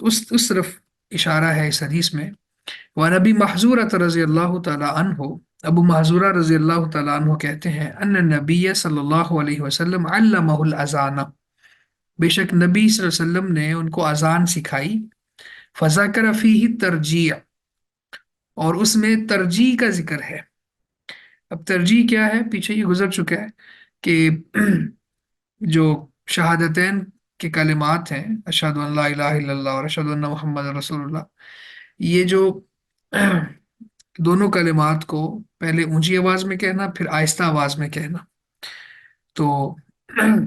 تو اس طرف اشارہ ہے اس حدیث میں. ونبی محظورۃ رضی اللہ تعالی عنہ، ابو محظورہ رضی اللہ تعالیٰ عنہ کہتے ہیں ان نبی صلی اللہ علیہ وسلم علمہ الاذان، بے شک نبی صلی اللہ علیہ وسلم نے ان کو اذان سکھائی. فذکر فیہ ترجیع، اور اس میں ترجیح کا ذکر ہے. اب ترجیح کیا ہے پیچھے یہ گزر چکا ہے کہ جو شہادتین کے کلمات ہیں، اشہد ان لا الہ الا اللہ اور اشہد ان محمد رسول اللہ، یہ جو دونوں کلمات کو پہلے اونچی آواز میں کہنا پھر آہستہ آواز میں کہنا، تو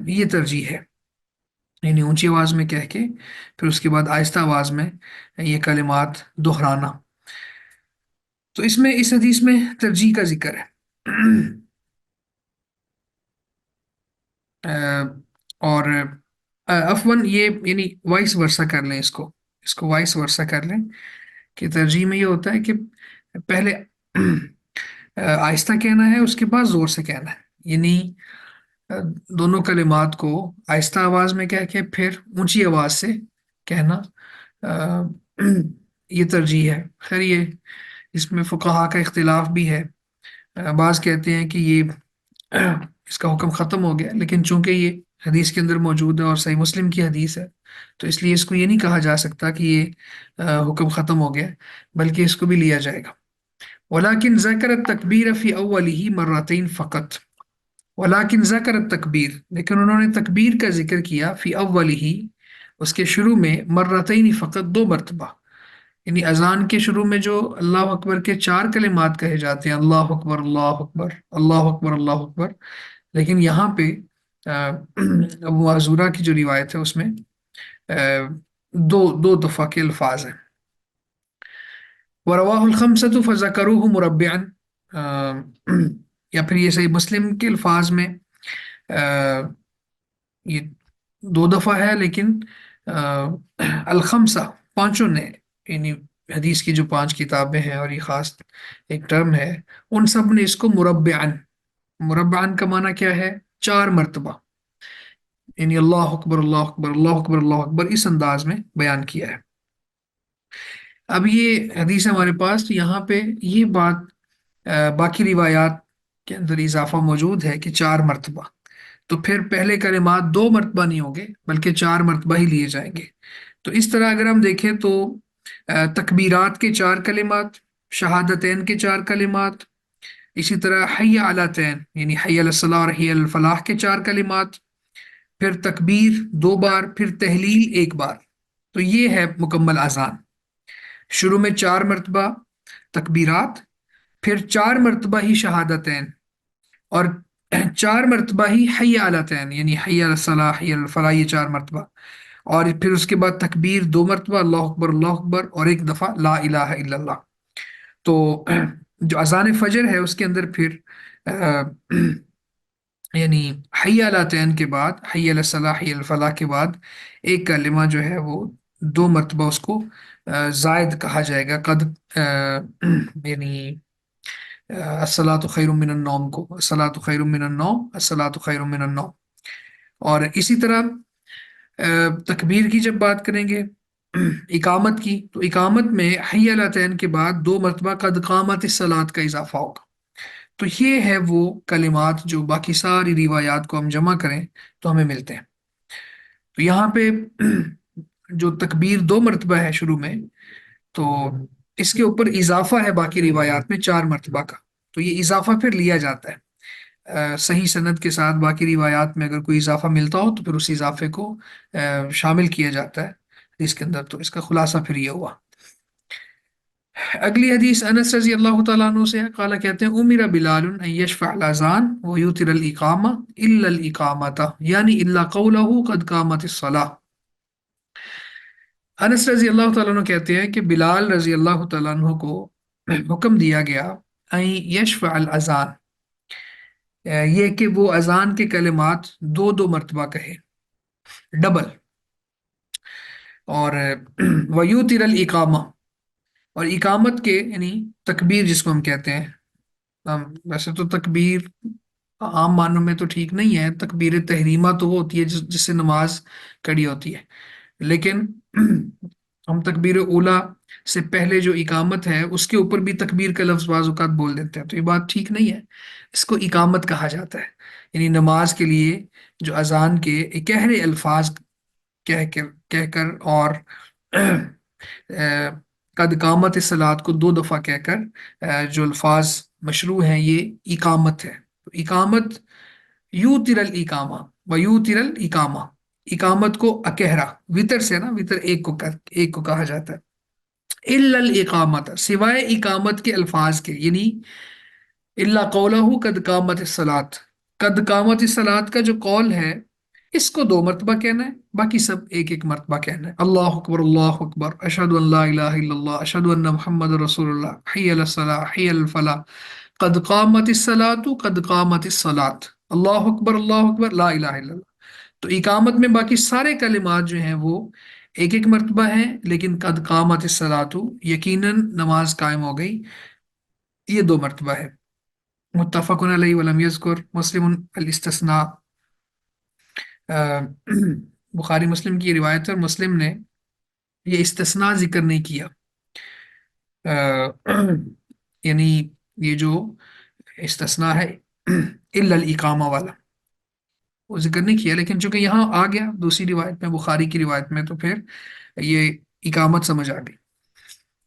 یہ ترجیح ہے. یعنی اونچی آواز میں کہہ کے پھر اس کے بعد آہستہ آواز میں یہ کلمات دہرانا. تو اس میں اس حدیث میں ترجیح کا ذکر ہے. اور عفواً یہ یعنی وائس ورثہ کر لیں، اس کو وائس ورثہ کر لیں کہ ترجیح میں یہ ہوتا ہے کہ پہلے آہستہ کہنا ہے، اس کے بعد زور سے کہنا ہے. یعنی دونوں کلمات کو آہستہ آواز میں کہہ کے پھر اونچی آواز سے کہنا، آ، یہ ترجیح ہے. خیر یہ اس میں فقہا کا اختلاف بھی ہے. بعض کہتے ہیں کہ یہ اس کا حکم ختم ہو گیا، لیکن چونکہ یہ حدیث کے اندر موجود ہے اور صحیح مسلم کی حدیث ہے، تو اس لیے اس کو یہ نہیں کہا جا سکتا کہ یہ حکم ختم ہو گیا، بلکہ اس کو بھی لیا جائے گا. ولیکن ذکر التکبیر فی اولہ مرتین فقط، ولیکن ذکر التکبیر، لیکن انہوں نے تکبیر کا ذکر کیا فی اولہ، اس کے شروع میں مرتین فقط، دو مرتبہ. یعنی اذان کے شروع میں جو اللہ اکبر کے چار کلمات کہے جاتے ہیں، اللہ اکبر اللہ اکبر اللہ اکبر اللہ اکبر، لیکن یہاں پہ ابو معذورہ کی جو روایت ہے اس میں دو دو دفعہ کے الفاظ ہیں. وَرَوَاهُ الْخَمْسَةُ فَذَكَرُوهُ مُرَبِّعًا، یا پھر یہ صحیح مسلم کے الفاظ میں یہ دو دفعہ ہے، لیکن الخمسہ پانچوں نے، یعنی حدیث کی جو پانچ کتابیں ہیں اور یہ خاص ایک ٹرم ہے، ان سب نے اس کو مربعن، مربعن کا معنی کیا ہے؟ چار مرتبہ، یعنی اللہ اکبر اللہ اکبر اللہ اکبر اللہ اکبر اس انداز میں بیان کیا ہے. اب یہ حدیث ہمارے پاس، تو یہاں پہ یہ بات باقی روایات کے اندر اضافہ موجود ہے کہ چار مرتبہ، تو پھر پہلے کلمات دو مرتبہ نہیں ہوں گے بلکہ چار مرتبہ ہی لیے جائیں گے. تو اس طرح اگر ہم دیکھیں تو تکبیرات کے چار کلمات، شہادتین کے چار کلمات، اسی طرح حی علی التین یعنی حی علی الصلاح اور حی علی الفلاح کے چار کلمات، پھر تکبیر دو بار، پھر تحلیل ایک بار. تو یہ ہے مکمل اذان. شروع میں چار مرتبہ تکبیرات، پھر چار مرتبہ ہی شہادتین، اور چار مرتبہ ہی حی علی التین یعنی حی علی الصلاح حی علی الفلاح، یہ چار مرتبہ، اور پھر اس کے بعد تکبیر دو مرتبہ اللہ اکبر اور ایک دفعہ لا الہ الا اللہ. تو جو اذان فجر ہے اس کے اندر پھر یعنی حی علی التین کے بعد حی علی الصلاح حی علی الفلاح کے بعد ایک کلمہ جو ہے وہ دو مرتبہ اس کو زائد کہا جائے گا، قد یعنی الصلاۃ خیر من النوم کو، الصلاۃ خیر من النوم، الصلاۃ خیر من النوم. اور اسی طرح تکبیر کی جب بات کریں گے اقامت کی، تو اقامت میں حی علی التین کے بعد دو مرتبہ قد قامت الصلاۃ کا اضافہ ہوگا. تو یہ ہے وہ کلمات جو باقی ساری روایات کو ہم جمع کریں تو ہمیں ملتے ہیں. تو یہاں پہ جو تکبیر دو مرتبہ ہے شروع میں، تو اس کے اوپر اضافہ ہے باقی روایات میں چار مرتبہ کا، تو یہ اضافہ پھر لیا جاتا ہے. صحیح سند کے ساتھ باقی روایات میں اگر کوئی اضافہ ملتا ہو تو پھر اس اضافے کو شامل کیا جاتا ہے حدیث کے اندر. تو اس کا خلاصہ پھر یہ ہوا. اگلی حدیث انس رضی اللہ تعالیٰ عنہ سے ہے. قال کہتے ہیں امر بلال ان یشفع الاذان ویوتر الاقامہ الا الاقامۃ یعنی الا قولہ قد قامت الصلاۃ. انس رضی اللہ تعالیٰ عنہ کہتے ہیں کہ بلال رضی اللہ تعالیٰ عنہ کو حکم دیا گیا ان یشفع الاذان، یہ کہ وہ اذان کے کلمات دو دو مرتبہ کہے، ڈبل. اور ویوتر الاقامہ، اور اقامت کے یعنی تکبیر جس کو ہم کہتے ہیں، ویسے تو تکبیر عام معنوں میں تو ٹھیک نہیں ہے، تکبیر تحریمہ تو وہ ہوتی ہے جس سے نماز کڑی ہوتی ہے، لیکن ہم تکبیر اولا سے پہلے جو اقامت ہے اس کے اوپر بھی تکبیر کا لفظ بعض اوقات بول دیتے ہیں، تو یہ بات ٹھیک نہیں ہے، اس کو اقامت کہا جاتا ہے، یعنی نماز کے لیے جو اذان کے گہرے الفاظ کہہ کر اور قد قامت الصلاۃ کو دو دفعہ کہہ کر جو الفاظ مشروع ہیں یہ اقامت ہے۔ تو اقامت یوتر الاقامہ و یوتر الاقامہ، اقامت کو اکہرا، وطر سے نا، وطر ایک کو کہا جاتا ہے، الا الاقامت، سوائے اقامت کے الفاظ کے، یعنی اللہ قولہ قد قامت الصلاۃ، قد قامت الصلاۃ کا جو قول ہے اس کو دو مرتبہ کہنا ہے، باقی سب ایک ایک مرتبہ کہنا ہے، اللہ اکبر، اشہد ان لا الہ الا اللہ، اشہد ان محمد رسول اللہ، حی علی الصلاۃ، حی علی الفلاح، قد قامت الصلاۃ، قد قامت الصلاۃ، اللہ اکبر، لا الہ الا اللہ۔ تو اقامت میں باقی سارے کلمات جو ہیں وہ ایک ایک مرتبہ ہیں، لیکن قد قامت الصلاۃ یقیناً نماز قائم ہو گئی، یہ دو مرتبہ ہے۔ متفق علیہ ولم یذکر مسلم الاستثناء، آ، بخاری مسلم کی روایت ہے، اور مسلم نے یہ استثناء ذکر نہیں کیا، یعنی یہ جو استثناء ہے الا الاقامہ والا وہ ذکر نہیں کیا، لیکن چونکہ یہاں آ گیا دوسری روایت میں، بخاری کی روایت میں، تو پھر یہ اقامت سمجھ آ گئی۔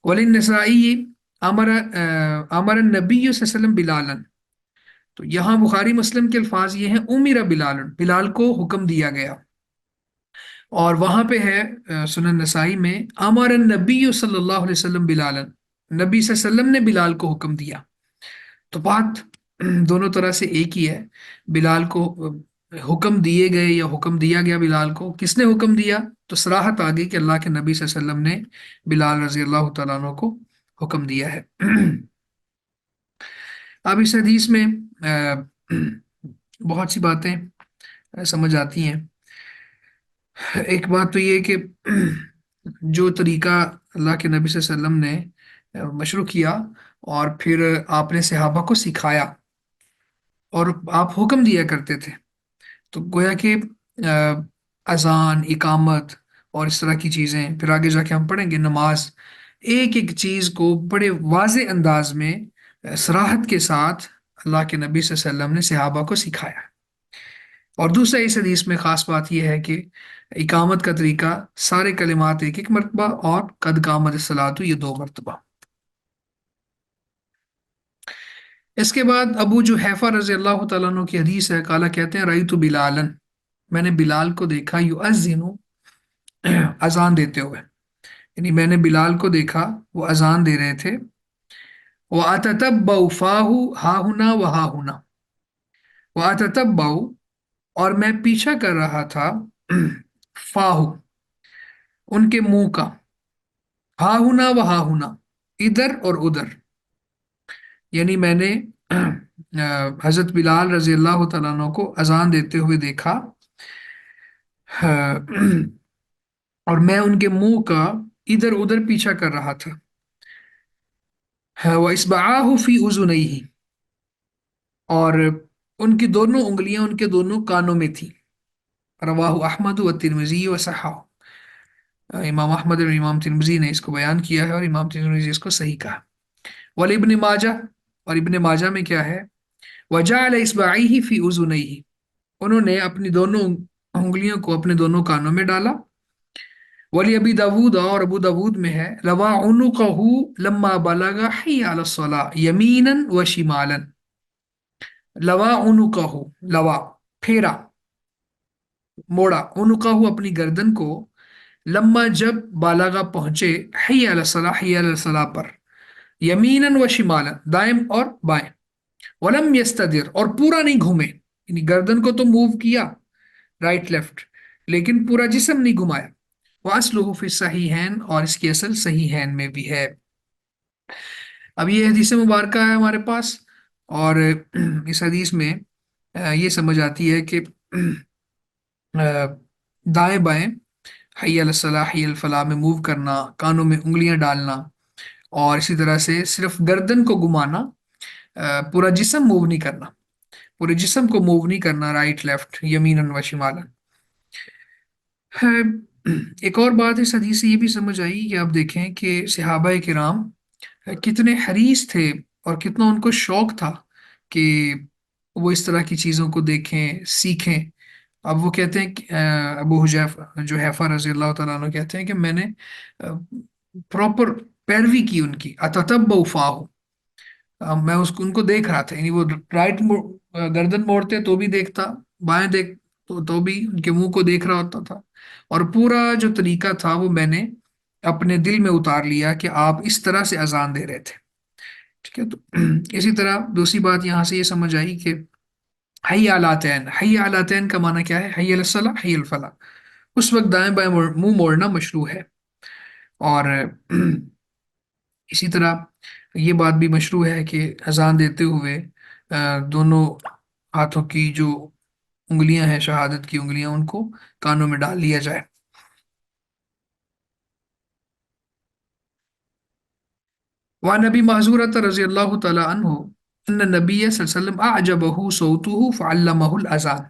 وللنسائی امر النبی صلی اللہ علیہ وسلم بلالا، تو یہاں بخاری مسلم کے الفاظ یہ ہیں امیر بلال، بلال کو حکم دیا گیا، اور وہاں پہ ہے سنن نسائی میں امر النبی صلی اللہ علیہ وسلم بلالا، نبی صلی اللہ علیہ وسلم نے بلال کو حکم دیا، تو بات دونوں طرح سے ایک ہی ہے، بلال کو حکم دیے گئے یا حکم دیا گیا، بلال کو کس نے حکم دیا، تو صراحت آ گئی کہ اللہ کے نبی صلی اللہ علیہ وسلم نے بلال رضی اللہ تعالیٰ عنہ کو حکم دیا ہے۔ اب اس حدیث میں بہت سی باتیں سمجھ آتی ہیں۔ ایک بات تو یہ کہ جو طریقہ اللہ کے نبی صلی اللہ علیہ وسلم نے مشروع کیا اور پھر آپ نے صحابہ کو سکھایا اور آپ حکم دیا کرتے تھے، تو گویا کہ اذان، اقامت اور اس طرح کی چیزیں، پھر آگے جا کے ہم پڑھیں گے نماز، ایک ایک چیز کو بڑے واضح انداز میں صراحت کے ساتھ اللہ کے نبی صلی اللہ علیہ وسلم نے صحابہ کو سکھایا۔ اور دوسرا اس حدیث میں خاص بات یہ ہے کہ اقامت کا طریقہ سارے کلمات ایک ایک مرتبہ، اور قد قامت الصلاۃ یہ دو مرتبہ۔ اس کے بعد ابو جحیفہ رضی اللہ تعالیٰ عنہ کی حدیث ہے، قالا کہتے ہیں رأیت بلالن، میں نے بلال کو دیکھا، یؤذن، اذان دیتے ہوئے، یعنی میں نے بلال کو دیکھا وہ اذان دے رہے تھے، وَأَتَتَبَّعُ فَاهُ ہا ہنا و ہا ہنا، وَأَتَتَبَّعُ اور میں پیچھا کر رہا تھا، فاہو ان کے منہ کا، ہا ہنا و ہا ہنا ادھر اور ادھر، یعنی میں نے حضرت بلال رضی اللہ تعالیٰ عنہ کو اذان دیتے ہوئے دیکھا، اور میں ان کے منہ کا ادھر ادھر پیچھا کر رہا تھا، وَإِصْبَعَاهُ فِي أُذُنَيْهِ اور ان کی دونوں انگلیاں ان کے دونوں کانوں میں تھیں، رواہ احمد و ترمذی و صحاح، امام احمد اور امام ترمذی نے اس کو بیان کیا ہے، اور امام ترمذی اس کو صحیح کہا۔ ولابن ماجہ اور ابن ماجہ میں کیا ہے، وجعل اصبعیہ فی اذنیہ، انہوں نے اپنی دونوں انگلیوں کو اپنے دونوں کانوں میں ڈالا۔ ولی ابی داود اور ابو داود میں ہے لوا عنقہ لما بلغ حی علی الصلاۃ یمینا و شمالا، لوا عنقہ، لوا پھیرا، موڑا، عنقہ اپنی گردن کو، لما جب بالغا پہنچے، حی علی الصلاۃ، حی علی الصلاۃ پر، یمینا و شمالا دائیں اور بائیں، ولم یستدر اور پورا نہیں گھومے، یعنی گردن کو تو موو کیا رائٹ لیفٹ، لیکن پورا جسم نہیں گھمایا، وَأَصْلُهُ فِي الصَّحِيحَيْنِ اور اس کی اصل صحیحین میں بھی ہے۔ اب یہ حدیث مبارکہ ہے ہمارے پاس، اور اس حدیث میں یہ سمجھ آتی ہے کہ دائیں بائیں، حی علی الصلاح، حی علی الفلاح میں موو کرنا، کانوں میں انگلیاں ڈالنا، اور اسی طرح سے صرف گردن کو گھمانا، پورا جسم موو نہیں کرنا، پورے جسم کو موو نہیں کرنا، رائٹ لیفٹ یمیناً و شمالاً۔ ایک اور بات اس حدیث سے یہ بھی سمجھ آئی کہ آپ دیکھیں کہ صحابہ کرام کتنے حریص تھے اور کتنا ان کو شوق تھا کہ وہ اس طرح کی چیزوں کو دیکھیں سیکھیں. اب وہ کہتے ہیں کہ ابو حذیفہ جو حیفہ رضی اللہ تعالیٰ عنہ کہتے ہیں کہ میں نے پراپر پیروی کی ان کی اتتبع فاہو. میں اس کو ان کو دیکھ رہا تھا، یعنی وہ رائٹ گردن موڑتے تو بھی دیکھتا، بائیں دیکھ تو بھی ان کے منہ کو دیکھ رہا ہوتا تھا. اور پورا جو طریقہ تھا وہ میں نے اپنے دل میں اتار لیا کہ آپ اس طرح سے اذان دے رہے تھے. ٹھیک ہے. تو اسی طرح دوسری بات یہاں سے یہ سمجھ آئی کہ حی علاتین، حی علاتین کا معنی کیا ہے؟ حی علی الصلاح، حی الفلاح. اس وقت دائیں بائیں منہ موڑنا مشروع ہے. اور اسی طرح یہ بات بھی مشروع ہے کہ اذان دیتے ہوئے دونوں ہاتھوں کی جو انگلیاں ہیں، شہادت کی انگلیاں، ان کو کانوں میں ڈال لیا جائے. وعن نبی معذورۃ رضی اللہ تعالی عنہ ان نبی صلی اللہ علیہ وسلم اعجبہ صوته فعلمہ الاذان.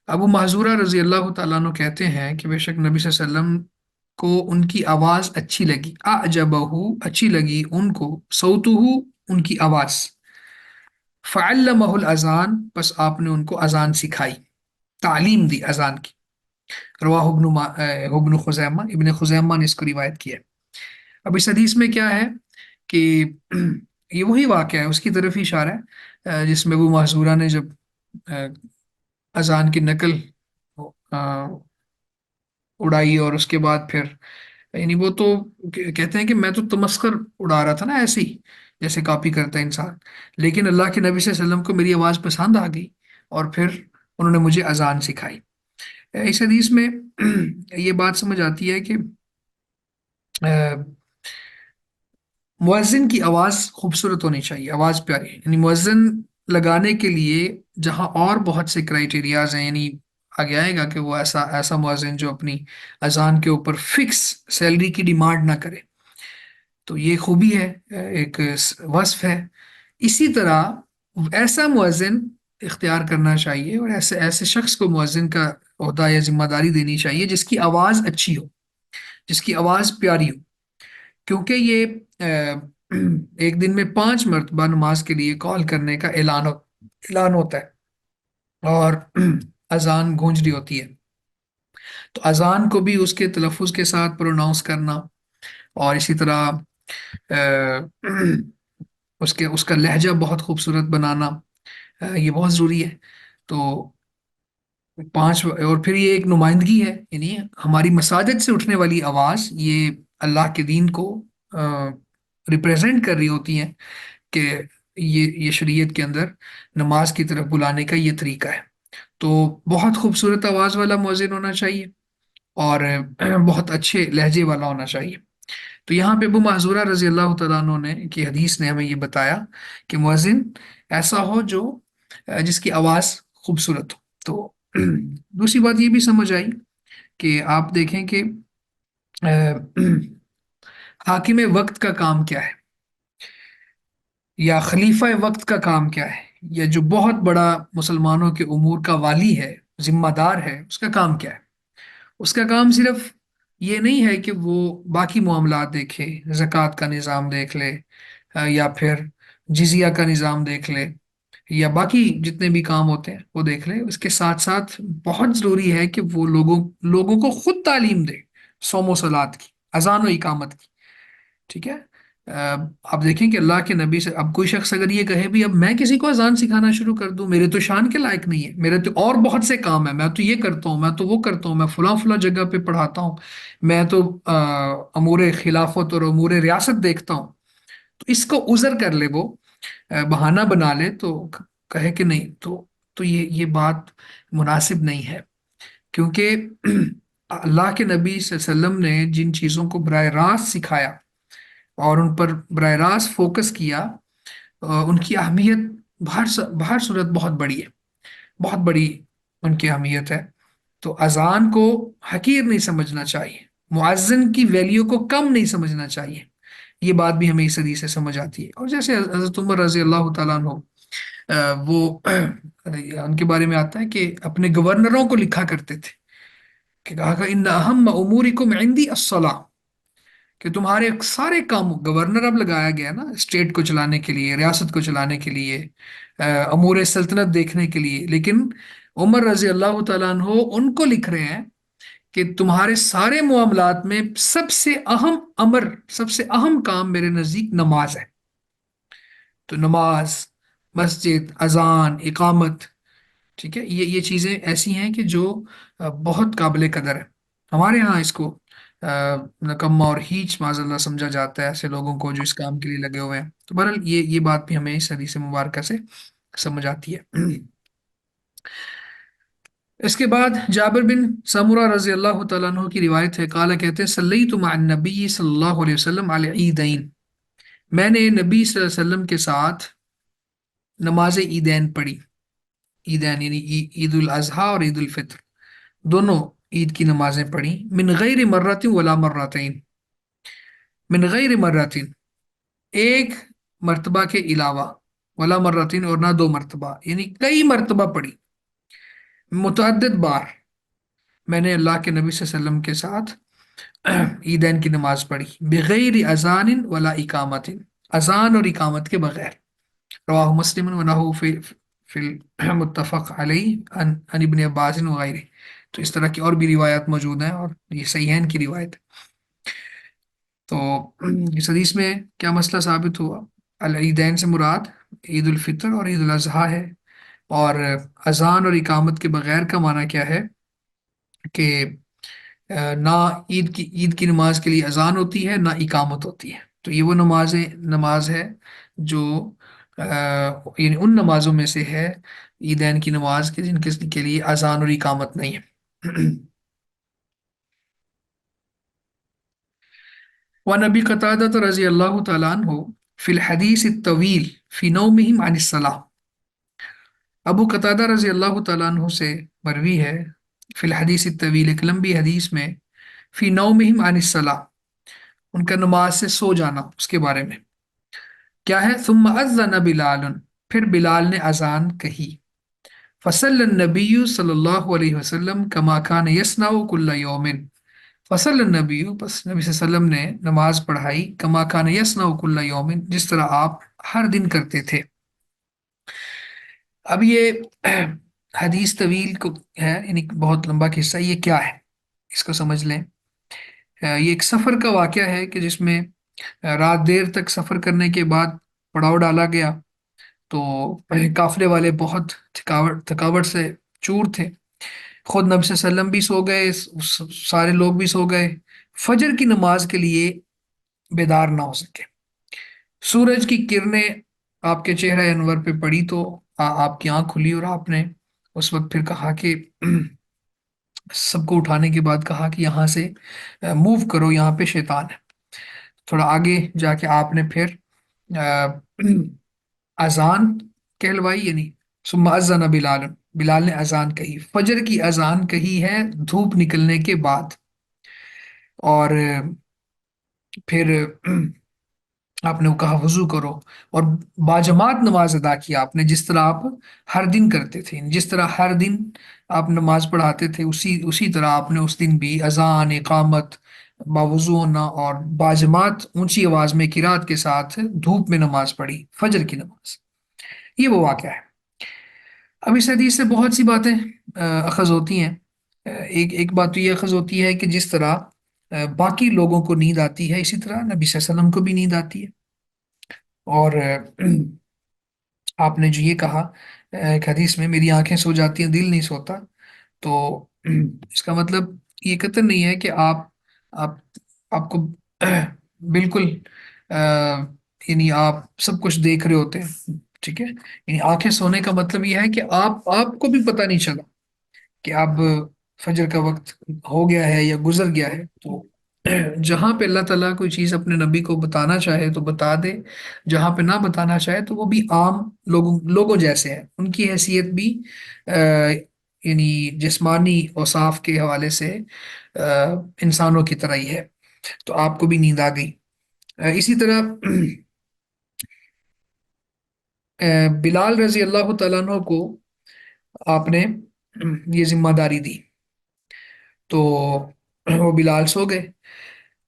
ابو معذورہ رضی اللہ تعالیٰ عنہ کہتے ہیں کہ بے شک نبی صلی اللہ علیہ وسلم کو ان کی آواز اچھی لگی، اعجبہ اچھی لگی ان کو، صوتہ ان کی آواز، فعلمہ الاذان پس آپ نے ان کو اذان سکھائی، تعلیم دی اذان کی. رواہ ابن خزیمہ، ابن خزیمہ نے اس کو روایت کیا ہے. اب اس حدیث میں کیا ہے کہ یہ وہی واقعہ ہے، اس کی طرف ہی اشارہ ہے جس میں وہ معذورہ نے جب اذان کی نقل آ، اڑائی اور اس کے بعد پھر، یعنی وہ تو کہتے ہیں کہ میں تو تمسخر اڑا رہا تھا نا ایسے ہی جیسے کاپی کرتا ہے انسان، لیکن اللہ کے نبی صلی اللہ علیہ وسلم کو میری آواز پسند آ گئی اور پھر انہوں نے مجھے اذان سکھائی. اس حدیث میں یہ بات سمجھ آتی ہے کہ مؤذن کی آواز خوبصورت ہونی چاہیے، آواز پیاری، یعنی مؤذن لگانے کے لیے جہاں اور بہت سے کرائٹیریاز ہیں، یعنی آگے آئے گا کہ وہ ایسا ایسا مؤذن جو اپنی اذان کے اوپر فکس سیلری کی ڈیمانڈ نہ کرے، تو یہ خوبی ہے، ایک وصف ہے. اسی طرح ایسا مؤذن اختیار کرنا چاہیے اور ایسے ایسے شخص کو مؤذن کا عہدہ یا ذمہ داری دینی چاہیے جس کی آواز اچھی ہو، جس کی آواز پیاری ہو. کیونکہ یہ ایک دن میں 5 مرتبہ نماز کے لیے کال کرنے کا اعلان ہوتا ہے اور اذان گونج رہی ہوتی ہے. تو اذان کو بھی اس کے تلفظ کے ساتھ پروناؤنس کرنا اور اسی طرح اس کا لہجہ بہت خوبصورت بنانا یہ بہت ضروری ہے. تو 5 اور پھر یہ ایک نمائندگی ہے، یعنی ہماری مساجد سے اٹھنے والی آواز یہ اللہ کے دین کو ریپریزنٹ کر رہی ہوتی ہیں کہ یہ شریعت کے اندر نماز کی طرف بلانے کا یہ طریقہ ہے. تو بہت خوبصورت آواز والا مؤذن ہونا چاہیے اور بہت اچھے لہجے والا ہونا چاہیے. تو یہاں پہ ابو معذورہ رضی اللہ تعالیٰ عنہ نے کی حدیث نے ہمیں یہ بتایا کہ مؤذن ایسا ہو جو جس کی آواز خوبصورت ہو. تو دوسری بات یہ بھی سمجھ آئی کہ آپ دیکھیں کہ حاکم وقت کا کام کیا ہے، یا خلیفہ وقت کا کام کیا ہے، یا جو بہت بڑا مسلمانوں کے امور کا والی ہے، ذمہ دار ہے، اس کا کام کیا ہے؟ اس کا کام صرف یہ نہیں ہے کہ وہ باقی معاملات دیکھے، زکوٰۃ کا نظام دیکھ لے یا پھر جزیہ کا نظام دیکھ لے یا باقی جتنے بھی کام ہوتے ہیں وہ دیکھ لے. اس کے ساتھ ساتھ بہت ضروری ہے کہ وہ لوگوں کو خود تعلیم دے صوم و صلات کی، اذان و اقامت کی. ٹھیک ہے. آپ دیکھیں کہ اللہ کے نبی سے اب کوئی شخص اگر یہ کہے بھی اب میں کسی کو اذان سکھانا شروع کر دوں، میرے تو شان کے لائق نہیں ہے، میرے تو اور بہت سے کام ہیں، میں تو یہ کرتا ہوں، میں تو وہ کرتا ہوں، میں فلاں فلاں جگہ پہ پڑھاتا ہوں، میں تو امور خلافت اور امور ریاست دیکھتا ہوں، تو اس کو عذر کر لے، وہ بہانہ بنا لے، تو کہے کہ نہیں، تو یہ بات مناسب نہیں ہے. کیونکہ اللہ کے نبی صلی اللہ علیہ وسلم نے جن چیزوں کو براہ راست سکھایا اور ان پر براہ راست فوکس کیا، ان کی اہمیت باہر صورت بہت بڑی ہے، بہت بڑی ان کی اہمیت ہے. تو اذان کو حقیر نہیں سمجھنا چاہیے، مؤذن کی ویلیو کو کم نہیں سمجھنا چاہیے. یہ بات بھی ہمیں اس حدیث سے سمجھ آتی ہے. اور جیسے حضرت عمر رضی اللہ تعالیٰ عنہ وہ ان کے بارے میں آتا ہے کہ اپنے گورنروں کو لکھا کرتے تھے کہ کہا کہ ان اہم امورکم عندی الصلاۃ، کہ تمہارے سارے کام، گورنر اب لگایا گیا نا اسٹیٹ کو چلانے کے لیے، ریاست کو چلانے کے لیے، امور سلطنت دیکھنے کے لیے، لیکن عمر رضی اللہ تعالیٰ عنہ ان کو لکھ رہے ہیں کہ تمہارے سارے معاملات میں سب سے اہم امر، سب سے اہم کام میرے نزدیک نماز ہے۔ تو نماز، مسجد، اذان، اقامت، ٹھیک ہے، یہ چیزیں ایسی ہیں کہ جو بہت قابل قدر ہے۔ ہمارے ہاں اس کو نکما اور ہیچ معاذ اللہ سمجھا جاتا ہے ایسے لوگوں کو جو اس کام کے لیے لگے ہوئے ہیں۔ تو بہرحال یہ بات بھی ہمیں اس حدیث مبارکہ سے سمجھ آتی ہے۔ اس کے بعد جابر بن سمرہ رضی اللہ تعالیٰ عنہ کی روایت ہے، قال کہتے ہیں صلیت مع النبی صلی اللہ علیہ وسلم علی عیدین، میں نے نبی صلی اللہ علیہ وسلم کے ساتھ نماز عیدین پڑھی۔ عیدین یعنی عید الاضحیٰ اور عید الفطر، دونوں عید کی نمازیں پڑھی، من غیر مرۃ ولا مرتين، من غیر مرۃ ایک مرتبہ کے علاوہ، ولا مرتين اور نہ دو مرتبہ، یعنی کئی مرتبہ پڑھی، متعدد بار میں نے اللہ کے نبی صلی اللہ علیہ وسلم کے ساتھ عیدین کی نماز پڑھی، بغیر اذان ولا اقامت، اذان اور اقامت کے بغیر۔ رواہ مسلم ونحو فی المتفق علیہ عن ابن عباس وغیرہ۔ تو اس طرح کی اور بھی روایات موجود ہیں، اور یہ صحیحین کی روایت ہے۔ تو اس حدیث میں کیا مسئلہ ثابت ہوا؟ العیدین سے مراد عید الفطر اور عید الاضحیٰ ہے، اور اذان اور اقامت کے بغیر کا معنی کیا ہے کہ نہ عید کی نماز کے لیے اذان ہوتی ہے، نہ اقامت ہوتی ہے۔ تو یہ وہ نماز ہے جو یعنی ان نمازوں میں سے ہے، عیدین کی نماز کے، جن کے لیے اذان اور اقامت نہیں ہے۔ ونبی قتادہ رضی اللہ تعالیٰ عنہ فی الحدیث الطویل فی نومہم عن الصلاۃ، ابو قتادہ رضی اللہ تعالیٰ عنہ سے مروی ہے، فی الحدیث الطویل ایک لمبی حدیث میں، فی نومہم عن الصلاۃ ان کا نماز سے سو جانا اس کے بارے میں، کیا ہے، ثم اذن بلال پھر بلال نے اذان کہی، فصل النبی صلی اللہ علیہ وسلم کما کان یصنع کل یوم، فصل النبی بس نبی صلی اللہ علیہ وسلم نے نماز پڑھائی، کما کان یصنع کل یوم جس طرح آپ ہر دن کرتے تھے۔ اب یہ حدیث طویل کو ہے، یعنی بہت لمبا قصہ، یہ کیا ہے اس کو سمجھ لیں۔ یہ ایک سفر کا واقعہ ہے کہ جس میں رات دیر تک سفر کرنے کے بعد پڑاؤ ڈالا گیا، تو قافلے والے بہت تھکاوٹ سے چور تھے، خود نبی صلی اللہ علیہ وسلم بھی سو گئے، سارے لوگ بھی سو گئے، فجر کی نماز کے لیے بیدار نہ ہو سکے۔ سورج کی کرنیں آپ کے چہرہ انور پہ پڑی تو آپ کی آنکھ کھلی، اور آپ نے اس وقت پھر کہا کہ سب کو اٹھانے کے بعد کہا کہ یہاں سے موو کرو، یہاں پہ شیطان ہے۔ تھوڑا آگے جا کے آپ نے پھر اذان کہلوائی، یعنی ثم اذن بلال، بلال نے اذان کہی، فجر کی اذان کہی ہے دھوپ نکلنے کے بعد، اور پھر آپ نے وہ کہا وضو کرو، اور باجماعت نماز ادا کی آپ نے، جس طرح آپ ہر دن کرتے تھے، جس طرح ہر دن آپ نماز پڑھاتے تھے، اسی طرح آپ نے اس دن بھی اذان، اقامت، باوضو ہونا اور باجماعت اونچی آواز میں قرات کے ساتھ دھوپ میں نماز پڑھی، فجر کی نماز۔ یہ وہ واقعہ ہے۔ اب اس حدیث سے بہت سی باتیں اخذ ہوتی ہیں۔ ایک بات تو یہ اخذ ہوتی ہے کہ جس طرح باقی لوگوں کو نیند آتی ہے، اسی طرح نبی صلی اللہ علیہ وسلم کو بھی نیند آتی ہے۔ اور آپ نے جو یہ کہا ایک حدیث میں، میری آنکھیں سو جاتی ہیں دل نہیں سوتا، تو اس کا مطلب یہ قطع نہیں ہے کہ آپ آپ کو بالکل یعنی آپ سب کچھ دیکھ رہے ہوتے ہیں، ٹھیک ہے، یعنی آنکھیں سونے کا مطلب یہ ہے کہ آپ کو بھی پتہ نہیں چلا کہ اب فجر کا وقت ہو گیا ہے یا گزر گیا ہے۔ تو جہاں پہ اللہ تعالیٰ کوئی چیز اپنے نبی کو بتانا چاہے تو بتا دے، جہاں پہ نہ بتانا چاہے تو وہ بھی عام لوگوں جیسے ہیں، ان کی حیثیت بھی یعنی جسمانی اوصاف کے حوالے سے انسانوں کی طرح ہی ہے۔ تو آپ کو بھی نیند آ گئی۔ اسی طرح بلال رضی اللہ تعالیٰ عنہ کو آپ نے یہ ذمہ داری دی، تو وہ بلال سو گئے۔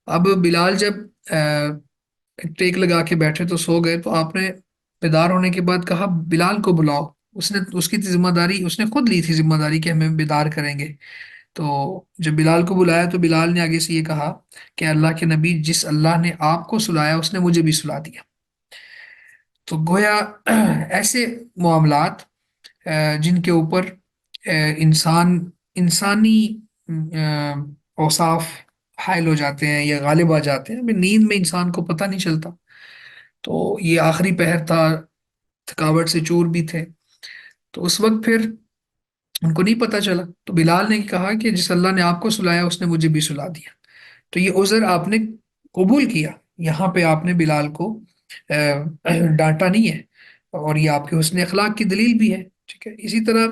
اب بلال جب ٹیک لگا کے بیٹھے تو سو گئے، تو آپ نے بیدار ہونے کے بعد کہا بلال کو بلاؤ۔ اس نے اس کی ذمہ داری اس نے خود لی تھی، ذمہ داری کہ ہمیں بیدار کریں گے۔ تو جب بلال کو بلایا تو بلال نے آگے سے یہ کہا کہ اللہ کے نبی، جس اللہ نے آپ کو سلایا اس نے مجھے بھی سلا دیا۔ تو گویا ایسے معاملات جن کے اوپر انسانی اوصاف حائل ہو جاتے ہیں یا غالب آ جاتے ہیں، ابھی نیند میں انسان کو پتہ نہیں چلتا۔ تو یہ آخری پہر تھا، تھکاوٹ سے چور بھی تھے، تو اس وقت پھر ان کو نہیں پتہ چلا، تو بلال نے کہا کہ جس اللہ نے آپ کو سلایا اس نے مجھے بھی سلا دیا۔ تو یہ عذر آپ نے قبول کیا، یہاں پہ آپ نے بلال کو ڈانٹا نہیں ہے، اور یہ آپ کے حسن اخلاق کی دلیل بھی ہے، ٹھیک ہے۔ اسی طرح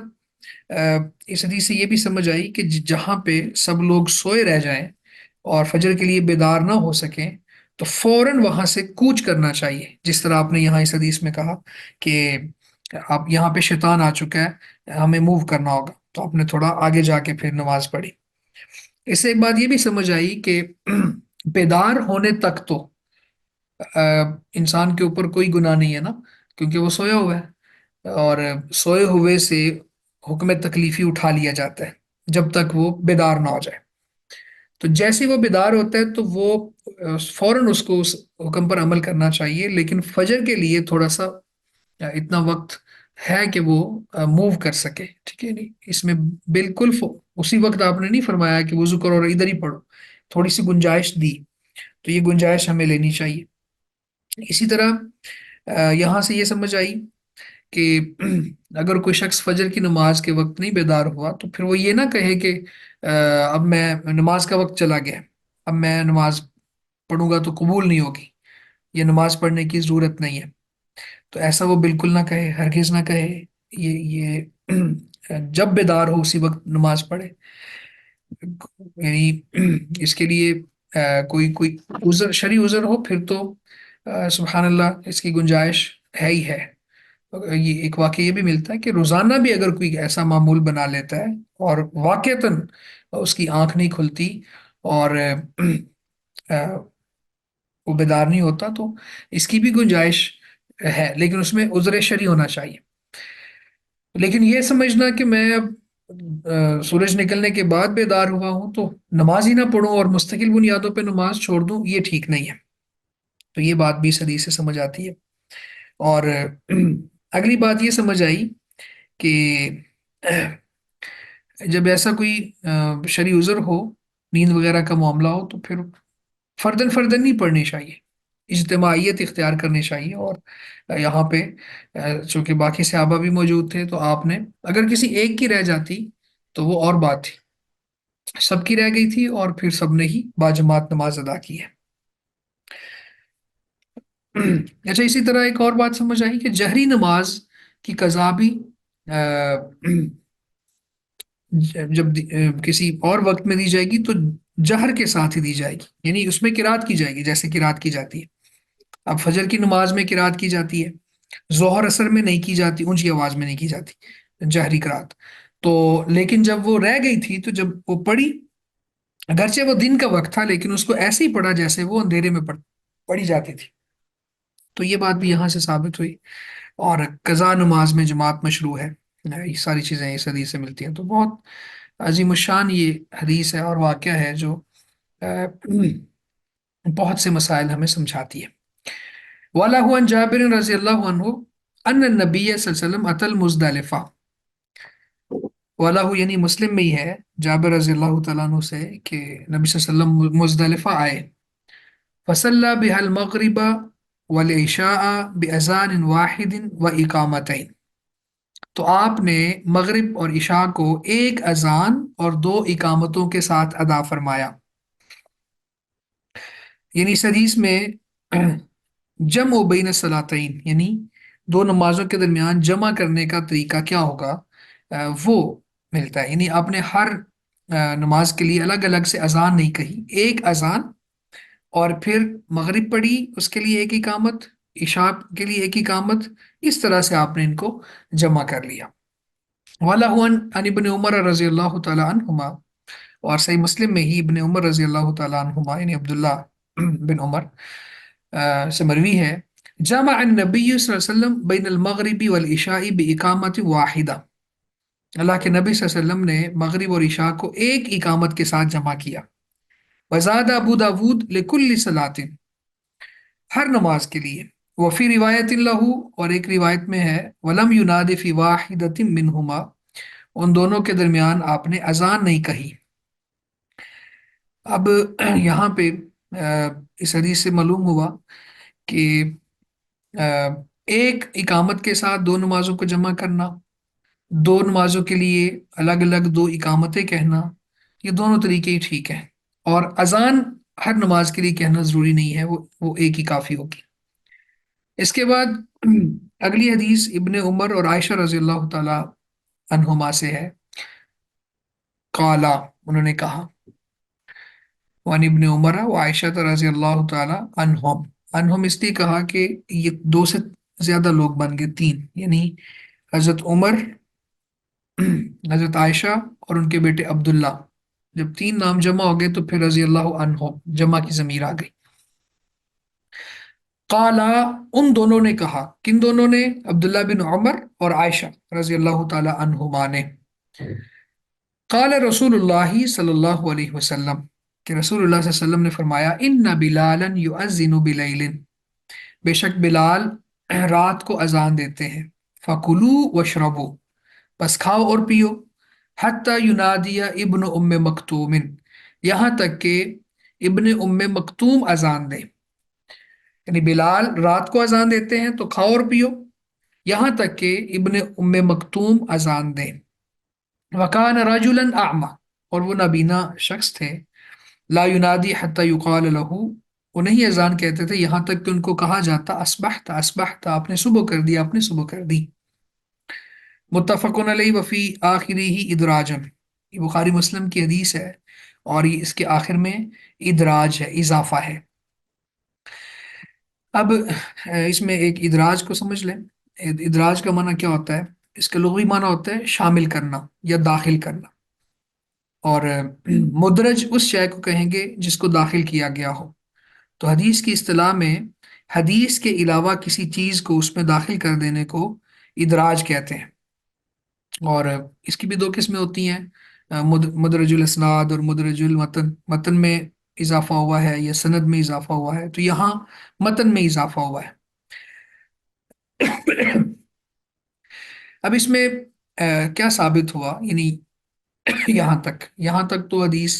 اس حدیث سے یہ بھی سمجھ آئی کہ جہاں پہ سب لوگ سوئے رہ جائیں اور فجر کے لیے بیدار نہ ہو سکیں تو فوراً وہاں سے کوچ کرنا چاہیے، جس طرح آپ نے یہاں اس حدیث میں کہا کہ آپ یہاں پہ شیطان آ چکا ہے، ہمیں موو کرنا ہوگا، تو آپ نے تھوڑا آگے جا کے پھر نماز پڑھی۔ اس سے ایک بات یہ بھی سمجھ آئی کہ بیدار ہونے تک تو انسان کے اوپر کوئی گناہ نہیں ہے نا، کیونکہ وہ سویا ہوا ہے، اور سوئے ہوئے سے حکم تکلیفی اٹھا لیا جاتا ہے جب تک وہ بیدار نہ ہو جائے۔ تو جیسے وہ بیدار ہوتا ہے تو وہ فوراً اس کو اس حکم پر عمل کرنا چاہیے، لیکن فجر کے لیے تھوڑا سا اتنا وقت ہے کہ وہ موو کر سکے، ٹھیک ہے نہیں، اس میں بالکل اسی وقت آپ نے نہیں فرمایا کہ وضو کرو اور ادھر ہی پڑھو، تھوڑی سی گنجائش دی، تو یہ گنجائش ہمیں لینی چاہیے۔ اسی طرح یہاں سے یہ سمجھ آئی کہ اگر کوئی شخص فجر کی نماز کے وقت نہیں بیدار ہوا تو پھر وہ یہ نہ کہے کہ اب میں نماز کا وقت چلا گیا، اب میں نماز پڑھوں گا تو قبول نہیں ہوگی، یہ نماز پڑھنے کی ضرورت نہیں ہے۔ تو ایسا وہ بالکل نہ کہے، ہرگز نہ کہے۔ یہ جب بیدار ہو اسی وقت نماز پڑھے، یعنی اس کے لیے کوئی عذر، شرعی عذر ہو پھر تو سبحان اللہ اس کی گنجائش ہے ہی ہے۔ یہ ایک واقعہ یہ بھی ملتا ہے کہ روزانہ بھی اگر کوئی ایسا معمول بنا لیتا ہے اور واقعتاً اس کی آنکھ نہیں کھلتی اور وہ بیدار نہیں ہوتا، تو اس کی بھی گنجائش ہے، لیکن اس میں عذر شرعی ہونا چاہیے۔ لیکن یہ سمجھنا کہ میں اب سورج نکلنے کے بعد بیدار ہوا ہوں تو نماز ہی نہ پڑھوں اور مستقل بنیادوں پہ نماز چھوڑ دوں، یہ ٹھیک نہیں ہے۔ تو یہ بات بھی اس حدیث سے سمجھ آتی ہے۔ اور اگلی بات یہ سمجھ آئی کہ جب ایسا کوئی شرعی عذر ہو، نیند وغیرہ کا معاملہ ہو، تو پھر فردن فردن نہیں پڑھنی چاہیے، اجتماعیت اختیار کرنی چاہیے۔ اور یہاں پہ چونکہ باقی صحابہ بھی موجود تھے تو آپ نے اگر کسی ایک کی رہ جاتی تو وہ اور بات تھی، سب کی رہ گئی تھی اور پھر سب نے ہی باجماعت نماز ادا کی ہے۔ اچھا، اسی طرح ایک اور بات سمجھ آئی کہ جہری نماز کی قضا بھی جب کسی اور وقت میں دی جائے گی تو جہر کے ساتھ ہی دی جائے گی، یعنی اس میں قرات کی جائے گی جیسے قرات کی جاتی ہے۔ اب فجر کی نماز میں قرات کی جاتی ہے، ظہر اثر میں نہیں کی جاتی، اونچی آواز میں نہیں کی جاتی جہری قرات۔ تو لیکن جب وہ رہ گئی تھی تو جب وہ پڑھی، اگرچہ وہ دن کا وقت تھا لیکن اس کو ایسے ہی پڑھا جیسے وہ اندھیرے میں پڑھی جاتی تھی، تو یہ بات بھی یہاں سے ثابت ہوئی۔ اور قضا نماز میں جماعت مشروع ہے، یہ ساری چیزیں اس حدیث سے ملتی ہیں۔ تو بہت عظیم الشان یہ حدیث ہے اور واقعہ ہے جو بہت سے مسائل ہمیں سمجھاتی ہے۔ وَلَهُ عَنْ جابر رضی اللہ عنہ ان النبی صلی اللہ علیہ وسلم اتى المزدلفہ، وَلَهُ یعنی مسلم میں ہی ہے جابر رضی اللہ تعالیٰ عنہ سے کہ نبی صلی اللہ علیہ وسلم مزدلفہ آئے، فصلى بها المغرب والعشاء بأذان واحد وإقامتين، تو آپ نے مغرب اور عشاء کو ایک اذان اور دو اقامتوں کے ساتھ ادا فرمایا۔ یعنی اس حدیث میں جمع بین الصلاتین، یعنی دو نمازوں کے درمیان جمع کرنے کا طریقہ کیا ہوگا وہ ملتا ہے، یعنی آپ نے ہر نماز کے لیے الگ الگ سے اذان نہیں کہی، ایک اذان اور پھر مغرب پڑھی اس کے لیے ایک اقامت، عشاء کے لیے ایک اقامت، اس طرح سے آپ نے ان کو جمع کر لیا۔ وَلَهُ عن ابن عمر رضی اللہ تعالی عنہما، اور صحیح مسلم میں ہی ابن عمر رضی اللہ تعالیٰ عنہما یعنی عبداللہ بن عمر سے مروی ہے، جمع النبی صلی اللہ علیہ وسلم بین المغرب والعشاء باقامت واحدہ، اللہ کے نبی صلی اللہ علیہ وسلم نے مغرب اور عشاء کو ایک اقامت کے ساتھ جمع کیا۔ وزاد ابو داود لکل صلاۃ، ہر نماز کے لیے، وفی روایت اللہ، اور ایک روایت میں ہے ولم یناد فی واحدۃ منہما، ان دونوں کے درمیان آپ نے اذان نہیں کہی۔ اب یہاں پہ اس حدیث سے معلوم ہوا کہ ایک اقامت کے ساتھ دو نمازوں کو جمع کرنا، دو نمازوں کے لیے الگ الگ دو اقامتیں کہنا، یہ دونوں طریقے ہی ٹھیک ہیں، اور اذان ہر نماز کے لیے کہنا ضروری نہیں ہے، وہ ایک ہی کافی ہوگی۔ اس کے بعد اگلی حدیث ابن عمر اور عائشہ رضی اللہ تعالی عنہما سے ہے، قالا، انہوں نے کہا، وعن ابن عمر و عائشہ رضی اللہ تعالی عنہم، عنہم اس لیے کہا کہ یہ دو سے زیادہ لوگ بن گئے، تین، یعنی حضرت عمر، حضرت عائشہ اور ان کے بیٹے عبداللہ، جب تین نام جمع ہو گئے تو پھر رضی اللہ عنہ جمع کی ضمیر آ گئی۔ قالا، ان دونوں نے کہا، کن دونوں نے؟ عبداللہ بن عمر اور عائشہ رضی اللہ تعالی عنہما نے، قال رسول اللہ صلی اللہ علیہ وسلم، کہ رسول اللہ صلی اللہ علیہ وسلم نے فرمایا، ان بلالا یؤذن بلیل، بے شک بلال رات کو اذان دیتے ہیں، فکلوا واشربوا، بس کھاؤ اور پیو، حتی ینادی ابن ام مکتوم، یہاں تک کہ ابن ام مکتوم اذان دے، یعنی بلال رات کو اذان دیتے ہیں تو کھاؤ اور پیو یہاں تک کہ ابن ام مکتوم اذان دیں۔ وکان رجلا اعمی، اور وہ نابینا شخص تھے، لا ینادی حتی یقال له، وہ نہیں اذان کہتے تھے یہاں تک کہ ان کو کہا جاتا اصبحت اصبحت، آپ نے صبح کر دی، آپ نے صبح کر دی۔ متفق علیہ وفی آخری ہی ادراجن، یہ بخاری مسلم کی حدیث ہے اور یہ اس کے آخر میں ادراج ہے، اضافہ ہے۔ اب اس میں ایک ادراج کو سمجھ لیں، ادراج کا معنی کیا ہوتا ہے؟ اس کا لغوی معنی ہوتا ہے شامل کرنا یا داخل کرنا، اور مدرج اس شے کو کہیں گے جس کو داخل کیا گیا ہو۔ تو حدیث کی اصطلاح میں حدیث کے علاوہ کسی چیز کو اس میں داخل کر دینے کو ادراج کہتے ہیں، اور اس کی بھی دو قسمیں ہوتی ہیں، مدرج الاسناد اور مدرج المتن، متن میں اضافہ ہوا ہے یا سند میں اضافہ ہوا ہے، تو یہاں متن میں اضافہ ہوا ہے۔ اب اس میں کیا ثابت ہوا، یعنی یہاں تک تو حدیث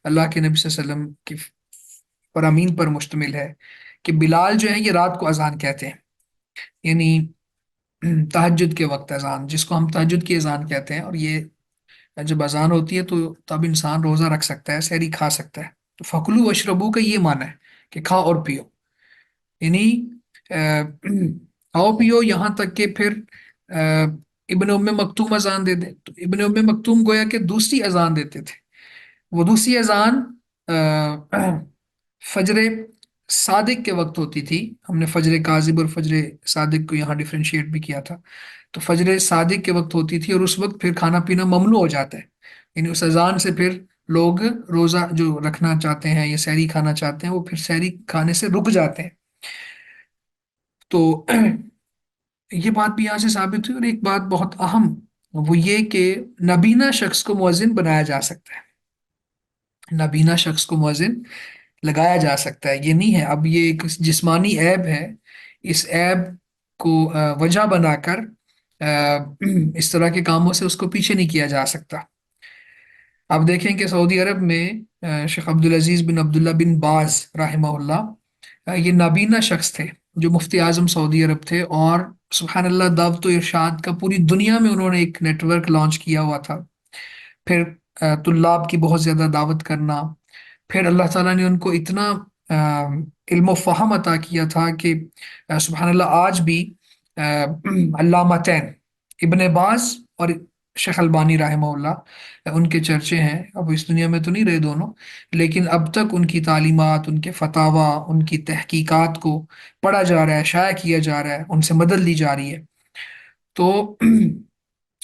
اللہ کے نبی صلی اللہ علیہ وسلم کی فرامین پر مشتمل ہے کہ بلال جو ہیں یہ رات کو اذان کہتے ہیں، یعنی تہجد کے وقت اذان، جس کو ہم تہجد کی اذان کہتے ہیں، اور یہ جب اذان ہوتی ہے تو تب انسان روزہ رکھ سکتا ہے، سحری کھا سکتا ہے۔ تو فکلو وشربو کا یہ معنی ہے کہ کھاؤ اور پیو، یعنی کھاؤ پیو یہاں تک کہ پھر ابن ام مکتوم اذان دے دے، تو ابن ام مکتوم گویا کہ دوسری اذان دیتے تھے، وہ دوسری اذان فجر صادق کے وقت ہوتی تھی، ہم نے فجر کاذب اور فجر صادق کو یہاں ڈیفرینشیٹ بھی کیا تھا، تو فجر صادق کے وقت ہوتی تھی، اور اس وقت پھر کھانا پینا ممنوع ہو جاتا ہے، یعنی اس اذان سے پھر لوگ روزہ جو رکھنا چاہتے ہیں یا سحری کھانا چاہتے ہیں وہ پھر سحری کھانے سے رک جاتے ہیں۔ تو یہ بات بھی یہاں سے ثابت ہوئی، اور ایک بات بہت اہم، وہ یہ کہ نابینا شخص کو مؤذن بنایا جا سکتا ہے، نابینا شخص کو مؤذن لگایا جا سکتا ہے، یہ نہیں ہے اب یہ ایک جسمانی عیب ہے، اس عیب کو وجہ بنا کر اس طرح کے کاموں سے اس کو پیچھے نہیں کیا جا سکتا۔ آپ دیکھیں کہ سعودی عرب میں شیخ عبدالعزیز بن عبداللہ بن باز رحمہ اللہ، یہ نابینا شخص تھے جو مفتی اعظم سعودی عرب تھے، اور سبحان اللہ دعوت و ارشاد کا پوری دنیا میں انہوں نے ایک نیٹ ورک لانچ کیا ہوا تھا، پھر طلاب کی بہت زیادہ دعوت کرنا، پھر اللہ تعالیٰ نے ان کو اتنا علم و فہم عطا کیا تھا کہ سبحان اللہ آج بھی علامتین ابن باز اور شیخ البانی رحمہ اللہ ان کے چرچے ہیں، اب اس دنیا میں تو نہیں رہے دونوں، لیکن اب تک ان کی تعلیمات، ان کے فتاوی، ان کی تحقیقات کو پڑھا جا رہا ہے، شائع کیا جا رہا ہے، ان سے مدد لی جا رہی ہے۔ تو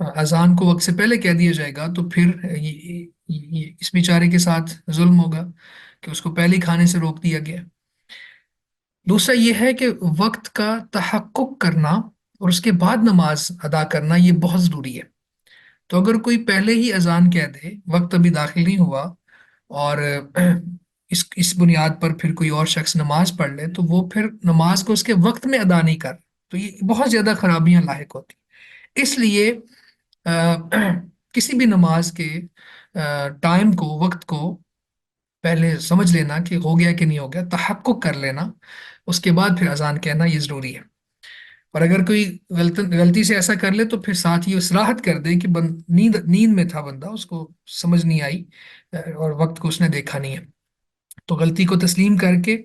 اذان کو وقت سے پہلے کہہ دیا جائے گا تو پھر اس بیچارے کے ساتھ ظلم ہوگا کہ اس کو پہلے ہی کھانے سے روک دیا گیا۔ دوسرا یہ ہے کہ وقت کا تحقق کرنا اور اس کے بعد نماز ادا کرنا یہ بہت ضروری ہے۔ تو اگر کوئی پہلے ہی اذان کہہ دے، وقت ابھی داخل نہیں ہوا، اور اس بنیاد پر پھر کوئی اور شخص نماز پڑھ لے، تو وہ پھر نماز کو اس کے وقت میں ادا نہیں کر، تو یہ بہت زیادہ خرابیاں لاحق ہوتی۔ اس لیے کسی بھی نماز کے ٹائم کو، وقت کو پہلے سمجھ لینا کہ ہو گیا کہ نہیں ہو گیا، تحقق کر لینا، اس کے بعد پھر اذان کہنا یہ ضروری ہے۔ اور اگر کوئی غلطی سے ایسا کر لے تو پھر ساتھ ہی اصلاحت کر دے کہ نیند نیند میں تھا بندہ، اس کو سمجھ نہیں آئی، اور وقت کو اس نے دیکھا نہیں ہے، تو غلطی کو تسلیم کر کے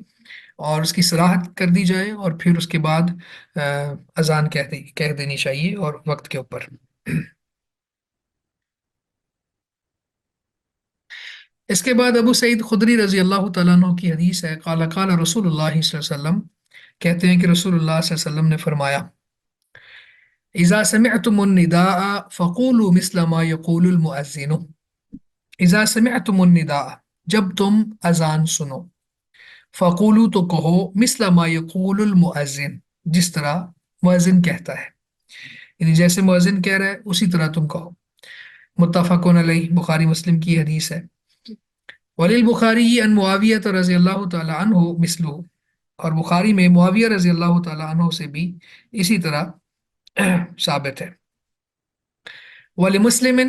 اور اس کی صلاحت کر دی جائے، اور پھر اس کے بعد اذان کہہ دینی چاہیے اور وقت کے اوپر۔ اس کے بعد ابو سعید خدری رضی اللہ تعالیٰ عنہ کی حدیث ہے، قال قال رسول اللہ صلی اللہ علیہ وسلم، کہتے ہیں کہ رسول اللہ صلی اللہ علیہ وسلم نے فرمایا، اذا سمعتم النداء فقولوا مثل ما يقول المؤذن۔ اذا سمعتم النداء، جب تم اذان سنو، فقولو، تو کہو، مثل ما یقول المؤذن، جس طرح مؤذن کہتا ہے، یعنی جیسے مؤذن کہہ رہا ہے اسی طرح تم کہو۔ متفقون علیہ، بخاری مسلم کی حدیث ہے۔ وللبخاری عن معاویہ رضی اللہ تعالی عنہ مثلہ، اور بخاری میں معاویہ رضی اللہ تعالی عنہ سے بھی اسی طرح ثابت ہے۔ ولمسلم،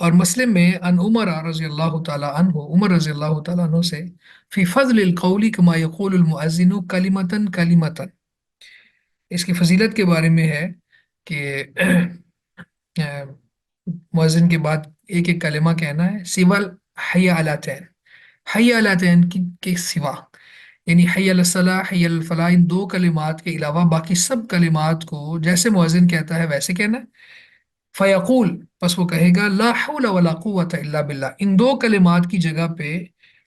اور مسلم میں ان عمر رضی اللہ تعالی عنہ، عمر رضی اللہ تعالی عنہ سے، فی فضل القول کما یقول المؤذن کلمتن کلمتن، اس کی فضیلت کے بارے میں ہے کہ مؤذن کے بعد ایک ایک کلمہ کہنا ہے، سوال حی علی تین، حی علی تین کے سوا، یعنی حی علی الصلاح، حی علی الفلاح، ان دو کلمات کے علاوہ باقی سب کلمات کو جیسے مؤذن کہتا ہے ویسے کہنا ہے۔ فیقول، پس وہ کہے گا، لا حول ولا قوت الا باللہ، ان دو کلمات کی جگہ پہ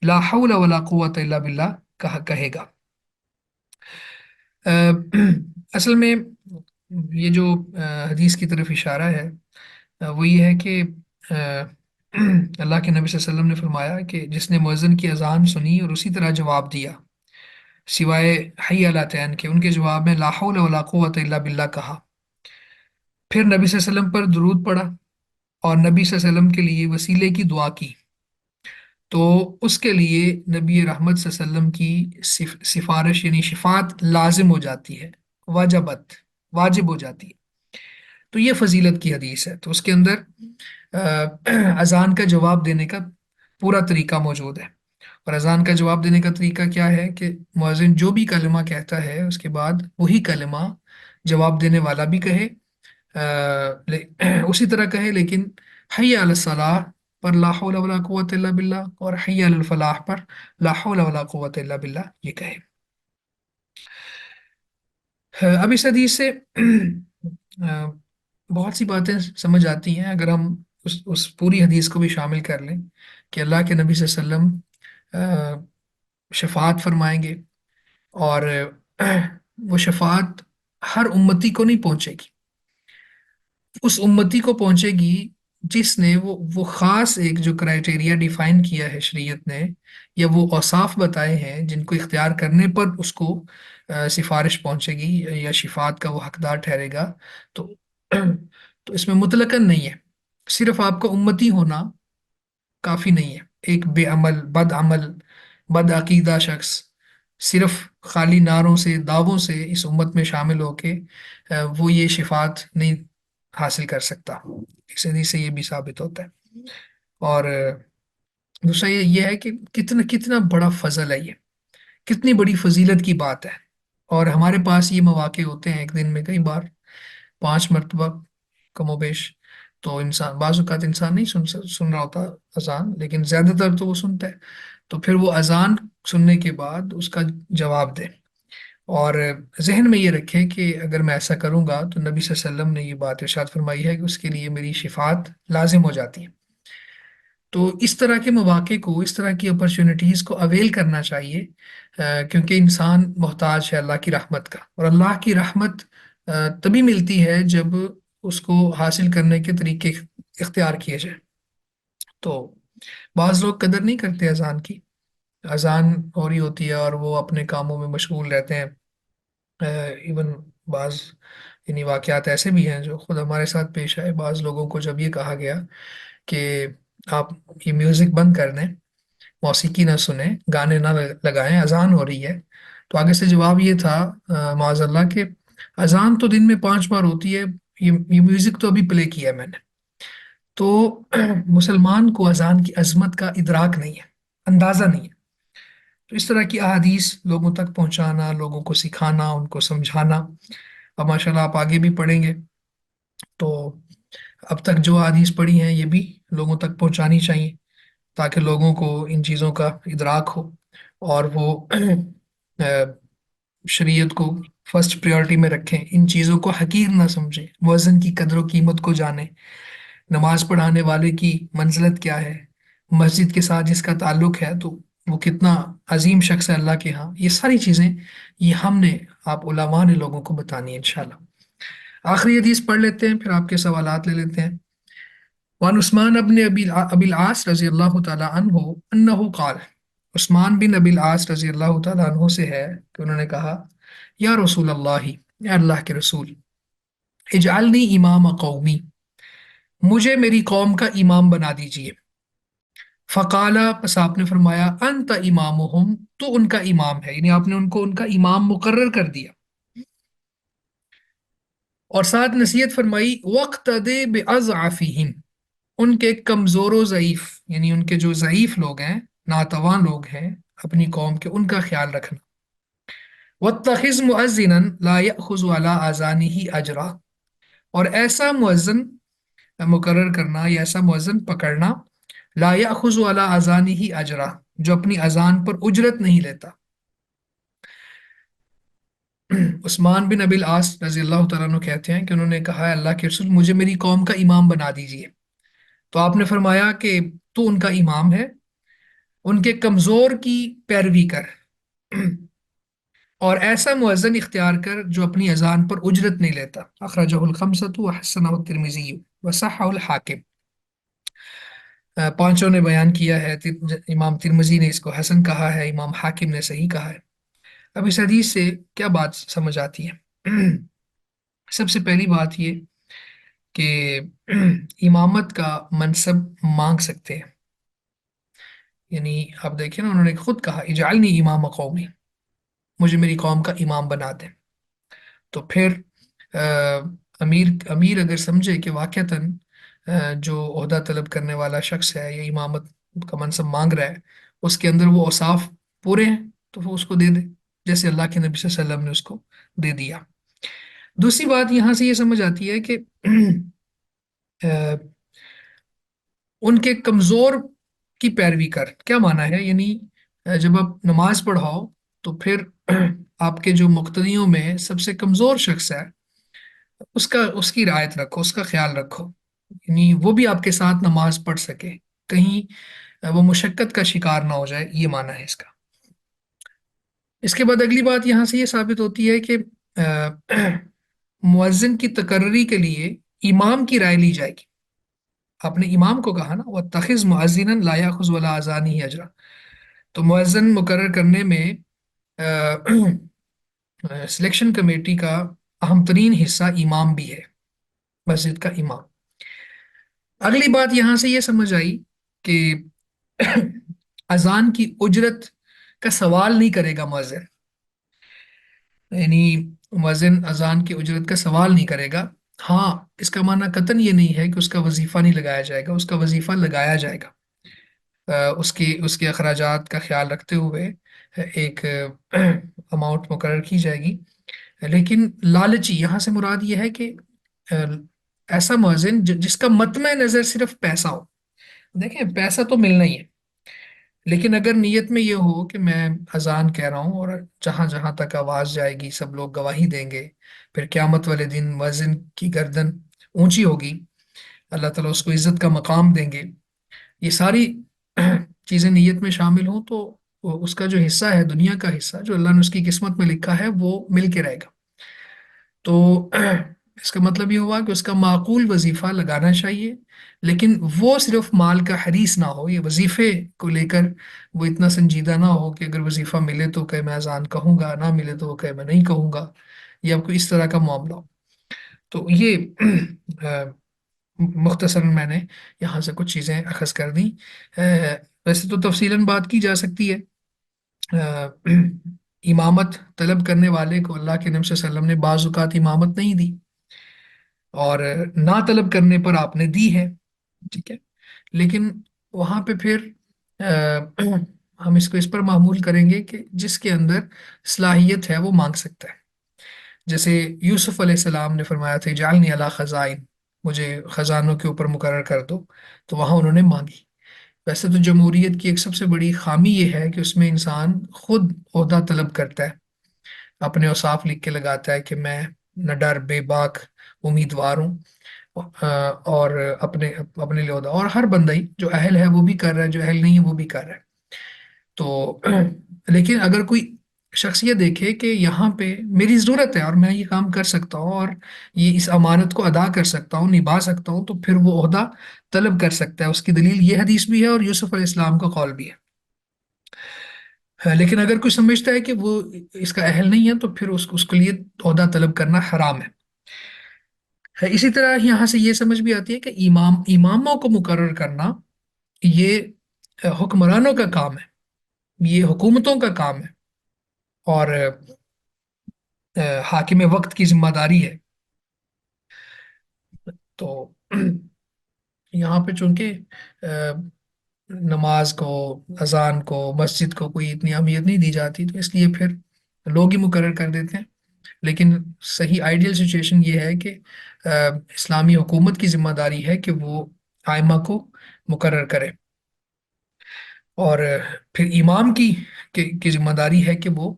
لا حول ولا قوت الا باللہ کہے گا۔ اصل میں یہ جو حدیث کی طرف اشارہ ہے، وہ یہ ہے کہ اللہ کے نبی صلی اللہ علیہ وسلم نے فرمایا کہ جس نے مؤذن کی اذان سنی اور اسی طرح جواب دیا سوائے حی علی تین کے، ان کے جواب میں لا حول ولا قوت الا باللہ کہا، پھر نبی صلی اللہ علیہ وسلم پر درود پڑھا اور نبی صلی اللہ علیہ وسلم کے لیے وسیلے کی دعا کی، تو اس کے لیے نبی رحمت صلی اللہ علیہ وسلم کی سفارش یعنی شفاعت لازم ہو جاتی ہے، واجبت، واجب ہو جاتی ہے۔ تو یہ فضیلت کی حدیث ہے، تو اس کے اندر اذان کا جواب دینے کا پورا طریقہ موجود ہے۔ اور اذان کا جواب دینے کا طریقہ کیا ہے کہ مؤذن جو بھی کلمہ کہتا ہے اس کے بعد وہی کلمہ جواب دینے والا بھی کہے، اسی طرح کہے، لیکن حی علی الصلاح پر لا حول ولا قوت الا باللہ، اور حی علی الفلاح پر لا حول ولا قوت الا باللہ یہ کہے۔ اب اس حدیث سے بہت سی باتیں سمجھ آتی ہیں اگر ہم اس پوری حدیث کو بھی شامل کر لیں کہ اللہ کے نبی صلی اللہ علیہ وسلم شفاعت فرمائیں گے، اور وہ شفاعت ہر امتی کو نہیں پہنچے گی، اس امتی کو پہنچے گی جس نے وہ خاص ایک جو کرائٹیریا ڈیفائن کیا ہے شریعت نے، یا وہ اوصاف بتائے ہیں جن کو اختیار کرنے پر اس کو سفارش پہنچے گی یا شفاعت کا وہ حقدار ٹھہرے گا۔ تو تو اس میں مطلقاً نہیں ہے، صرف آپ کا امتی ہونا کافی نہیں ہے۔ ایک بے عمل بد عقیدہ شخص صرف خالی نعروں سے، دعووں سے اس امت میں شامل ہو کے وہ یہ شفاعت نہیں حاصل کر سکتا، اس حدیث سے یہ بھی ثابت ہوتا ہے۔ اور دوسرا یہ ہے کہ کتنا کتنا بڑا فضل ہے، یہ کتنی بڑی فضیلت کی بات ہے، اور ہمارے پاس یہ مواقع ہوتے ہیں ایک دن میں کئی بار، 5 مرتبہ کم و بیش، تو انسان بعض اوقات انسان نہیں سن رہا ہوتا اذان، لیکن زیادہ تر تو وہ سنتا ہے، تو پھر وہ اذان سننے کے بعد اس کا جواب دے، اور ذہن میں یہ رکھے کہ اگر میں ایسا کروں گا تو نبی صلی اللہ علیہ وسلم نے یہ بات ارشاد فرمائی ہے کہ اس کے لیے میری شفاعت لازم ہو جاتی ہے۔ تو اس طرح کے مواقع کو، اس طرح کی اپرچونٹیز کو اویل کرنا چاہیے، کیونکہ انسان محتاج ہے اللہ کی رحمت کا، اور اللہ کی رحمت تبھی ملتی ہے جب اس کو حاصل کرنے کے طریقے اختیار کیے جائیں۔ تو بعض لوگ قدر نہیں کرتے اذان کی، اذان ہو رہی ہوتی ہے اور وہ اپنے کاموں میں مشغول رہتے ہیں۔ ایون بعض یعنی واقعات ایسے بھی ہیں جو خود ہمارے ساتھ پیش آئے، بعض لوگوں کو جب یہ کہا گیا کہ آپ یہ میوزک بند کر دیں، موسیقی نہ سنیں، گانے نہ لگائیں، اذان ہو رہی ہے، تو آگے سے جواب یہ تھا معاذ اللہ کہ اذان تو دن میں 5 بار ہوتی ہے، یہ میوزک تو ابھی پلے کیا ہے میں نے۔ تو مسلمان کو اذان کی عظمت کا ادراک نہیں ہے، اندازہ نہیں ہے۔ تو اس طرح کی احادیث لوگوں تک پہنچانا، لوگوں کو سکھانا، ان کو سمجھانا، اب ماشاءاللہ آپ آگے بھی پڑھیں گے تو اب تک جو احادیث پڑھی ہیں یہ بھی لوگوں تک پہنچانی چاہیے، تاکہ لوگوں کو ان چیزوں کا ادراک ہو اور وہ شریعت کو فرسٹ پریورٹی میں رکھیں، ان چیزوں کو حقیر نہ سمجھیں، وزن کی قدر و قیمت کو جانیں، نماز پڑھانے والے کی منزلت کیا ہے، مسجد کے ساتھ جس کا تعلق ہے تو وہ کتنا عظیم شخص ہے اللہ کے ہاں۔ یہ ساری چیزیں یہ ہم نے، آپ علماء نے لوگوں کو بتانی ہے انشاءاللہ۔ آخری حدیث پڑھ لیتے ہیں پھر آپ کے سوالات لے لیتے ہیں۔ وعن عثمان ابن ابی العاص رضی اللہ تعالی عنہ انہ قال، عثمان بن ابی العاص رضی اللہ تعالی عنہ سے ہے کہ انہوں نے کہا، یا رسول اللہ، یا اللہ کے رسول، اجعلنی امام قومی، مجھے میری قوم کا امام بنا دیجئے۔ فقالا، پس آپ نے فرمایا، انت امامہم، تو ان کا امام ہے، یعنی آپ نے ان کو ان کا امام مقرر کر دیا۔ اور ساتھ نصیحت فرمائی، وقتدی باضعفہم، ان کے کمزور و ضعیف، یعنی ان کے جو ضعیف لوگ ہیں، ناتواں لوگ ہیں اپنی قوم کے، ان کا خیال رکھنا۔ واتخذ مؤذنا لا یأخذ علی اذانہ اجرا، اور ایسا مؤذن مقرر کرنا یا ایسا مؤذن پکڑنا، لا یأخذ علی اذانہ اجرا، جو اپنی اذان پر اجرت نہیں لیتا۔ عثمان بن ابی العاص رضی اللہ تعالیٰ عنہ کہتے ہیں کہ انہوں نے کہا، ہے اللہ کے رسول، مجھے میری قوم کا امام بنا دیجئے۔ تو آپ نے فرمایا کہ تو ان کا امام ہے، ان کے کمزور کی پیروی کر، اور ایسا مؤذن اختیار کر جو اپنی اذان پر اجرت نہیں لیتا۔ اخرجہ الخمسۃ وحسنہ الترمذی وصححہ الحاکم، پانچوں نے بیان کیا ہے، امام ترمذی نے اس کو حسن کہا ہے، امام حاکم نے صحیح کہا ہے۔ اب اس حدیث سے کیا بات سمجھ آتی ہے؟ سب سے پہلی بات یہ کہ امامت کا منصب مانگ سکتے ہیں، یعنی آپ دیکھیں نا، انہوں نے خود کہا، اجعلنی امام قومی، مجھے میری قوم کا امام بنا دیں۔ تو پھر امیر اگر سمجھے کہ واقعتاً جو عہدہ طلب کرنے والا شخص ہے یا امامت کا منصب مانگ رہا ہے، اس کے اندر وہ اوصاف پورے ہیں، تو وہ اس کو دے دے، جیسے اللہ کے نبی صلی اللہ علیہ وسلم نے اس کو دے دیا۔ دوسری بات یہاں سے یہ سمجھ آتی ہے کہ ان کے کمزور کی پیروی کر کیا معنی ہے، یعنی جب آپ نماز پڑھاؤ تو پھر آپ کے جو مقتدیوں میں سب سے کمزور شخص ہے، اس کی رعایت رکھو، اس کا خیال رکھو، یعنی وہ بھی آپ کے ساتھ نماز پڑھ سکے، کہیں وہ مشقت کا شکار نہ ہو جائے، یہ معنی ہے اس کا۔ اس کے بعد اگلی بات یہاں سے یہ ثابت ہوتی ہے کہ مؤذن کی تقرری کے لیے امام کی رائے لی جائے گی۔ آپ نے امام کو کہا نا، وَاتَّخِذْ مُؤَذِّنًا لَا يَأْخُذُ عَلَىٰ أَذَانِهِ أَجْرًا، تو مؤذن مقرر کرنے میں سلیکشن کمیٹی کا اہم ترین حصہ امام بھی ہے، مسجد کا امام۔ اگلی بات یہاں سے یہ سمجھ آئی کہ اذان کی اجرت کا سوال نہیں کرے گا مؤذن، یعنی مؤذن اذان کی اجرت کا سوال نہیں کرے گا۔ ہاں، اس کا معنی قطعاً یہ نہیں ہے کہ اس کا وظیفہ نہیں لگایا جائے گا، اس کا وظیفہ لگایا جائے گا، اس کے اخراجات کا خیال رکھتے ہوئے ایک اماؤنٹ مقرر کی جائے گی۔ لیکن لالچی، یہاں سے مراد یہ ہے کہ ایسا مؤذن جس کا مطمع نظر صرف پیسہ ہو۔ دیکھیں، پیسہ تو ملنا ہی ہے، لیکن اگر نیت میں یہ ہو کہ میں اذان کہہ رہا ہوں اور جہاں جہاں تک آواز جائے گی سب لوگ گواہی دیں گے، پھر قیامت والے دن مؤذن کی گردن اونچی ہوگی، اللہ تعالیٰ اس کو عزت کا مقام دیں گے، یہ ساری چیزیں نیت میں شامل ہوں تو اس کا جو حصہ ہے، دنیا کا حصہ جو اللہ نے اس کی قسمت میں لکھا ہے، وہ مل کے رہے گا۔ تو اس کا مطلب یہ ہوا کہ اس کا معقول وظیفہ لگانا چاہیے، لیکن وہ صرف مال کا حریص نہ ہو، یہ وظیفے کو لے کر وہ اتنا سنجیدہ نہ ہو کہ اگر وظیفہ ملے تو کہ میں اذان کہوں گا، نہ ملے تو کہ میں نہیں کہوں گا، یا کوئی اس طرح کا معاملہ ہو۔ تو یہ مختصراً میں نے یہاں سے کچھ چیزیں اخذ کر دیں۔ ویسے تو تفصیلاً بات کی جا سکتی ہے۔ امامت طلب کرنے والے کو اللہ کے نبی صلی اللہ علیہ وسلم نے بعض اوقات امامت نہیں دی، اور نہ طلب کرنے پر آپ نے دی ہے، ٹھیک ہے، لیکن وہاں پہ پھر ہم اس کو اس پر معمول کریں گے کہ جس کے اندر صلاحیت ہے وہ مانگ سکتا ہے۔ جیسے یوسف علیہ السلام نے فرمایا تھا جعلنی علی خزائن، مجھے خزانوں کے اوپر مقرر کر دو، تو وہاں انہوں نے مانگی۔ ویسے تو جمہوریت کی ایک سب سے بڑی خامی یہ ہے کہ اس میں انسان خود عہدہ طلب کرتا ہے، اپنے اوصاف لکھ کے لگاتا ہے کہ میں نہ ڈر بے باک امیدوار ہوں، اور اپنے اپنے لیے عہدہ، اور ہر بندہ ہی جو اہل ہے وہ بھی کر رہا ہے، جو اہل نہیں ہے وہ بھی کر رہا ہے۔ تو لیکن اگر کوئی شخص یہ دیکھے کہ یہاں پہ میری ضرورت ہے اور میں یہ کام کر سکتا ہوں اور یہ اس امانت کو ادا کر سکتا ہوں، نبھا سکتا ہوں، تو پھر وہ عہدہ طلب کر سکتا ہے۔ اس کی دلیل یہ حدیث بھی ہے اور یوسف علیہ السلام کا قول بھی ہے۔ لیکن اگر کوئی سمجھتا ہے کہ وہ اس کا اہل نہیں ہے تو پھر اس کے لیے عہدہ طلب کرنا حرام ہے۔ اسی طرح یہاں سے یہ سمجھ بھی آتی ہے کہ اماموں کو مقرر کرنا یہ حکمرانوں کا کام ہے، یہ حکومتوں کا کام ہے، اور حاکم وقت کی ذمہ داری ہے۔ تو یہاں پہ چونکہ نماز کو، اذان کو، مسجد کو کوئی اتنی اہمیت نہیں دی جاتی، تو اس لیے پھر لوگ ہی مقرر کر دیتے ہیں۔ لیکن صحیح آئیڈیل سچویشن یہ ہے کہ اسلامی حکومت کی ذمہ داری ہے کہ وہ آئمہ کو مقرر کرے، اور پھر امام کی ذمہ داری ہے کہ وہ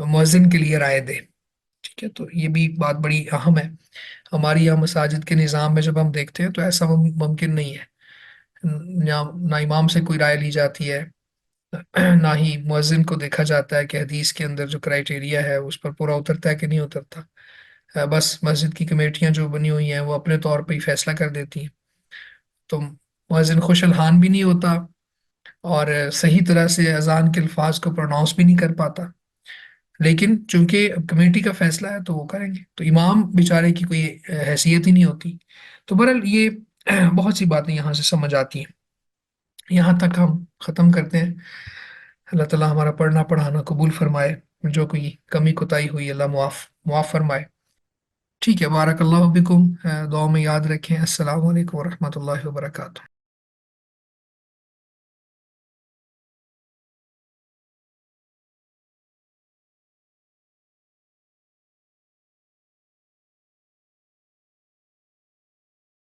مؤذن کے لیے رائے دے، ٹھیک ہے۔ تو یہ بھی بات بڑی اہم ہے۔ ہماری یہاں مساجد کے نظام میں جب ہم دیکھتے ہیں تو ایسا ممکن نہیں ہے، نہ امام سے کوئی رائے لی جاتی ہے، نہ ہی مؤذن کو دیکھا جاتا ہے کہ حدیث کے اندر جو کرائٹیریا ہے اس پر پورا اترتا ہے کہ نہیں اترتا۔ بس مسجد کی کمیٹیاں جو بنی ہوئی ہیں وہ اپنے طور پہ ہی فیصلہ کر دیتی ہیں، تو مؤذن خوش الحان بھی نہیں ہوتا، اور صحیح طرح سے اذان کے الفاظ کو پروناؤنس بھی نہیں کر پاتا، لیکن چونکہ اب کمیٹی کا فیصلہ ہے تو وہ کریں گے، تو امام بیچارے کی کوئی حیثیت ہی نہیں ہوتی۔ تو بہرحال یہ بہت سی باتیں یہاں سے سمجھ آتی ہیں۔ یہاں تک ہم ختم کرتے ہیں۔ اللہ تعالیٰ ہمارا پڑھنا پڑھانا قبول فرمائے، جو کوئی کمی کوتاہی ہوئی اللہ معاف فرمائے۔ ٹھیک ہے، بارک اللہ بکم، دعا میں یاد رکھیں۔ السلام علیکم ورحمۃ اللہ وبرکاتہ۔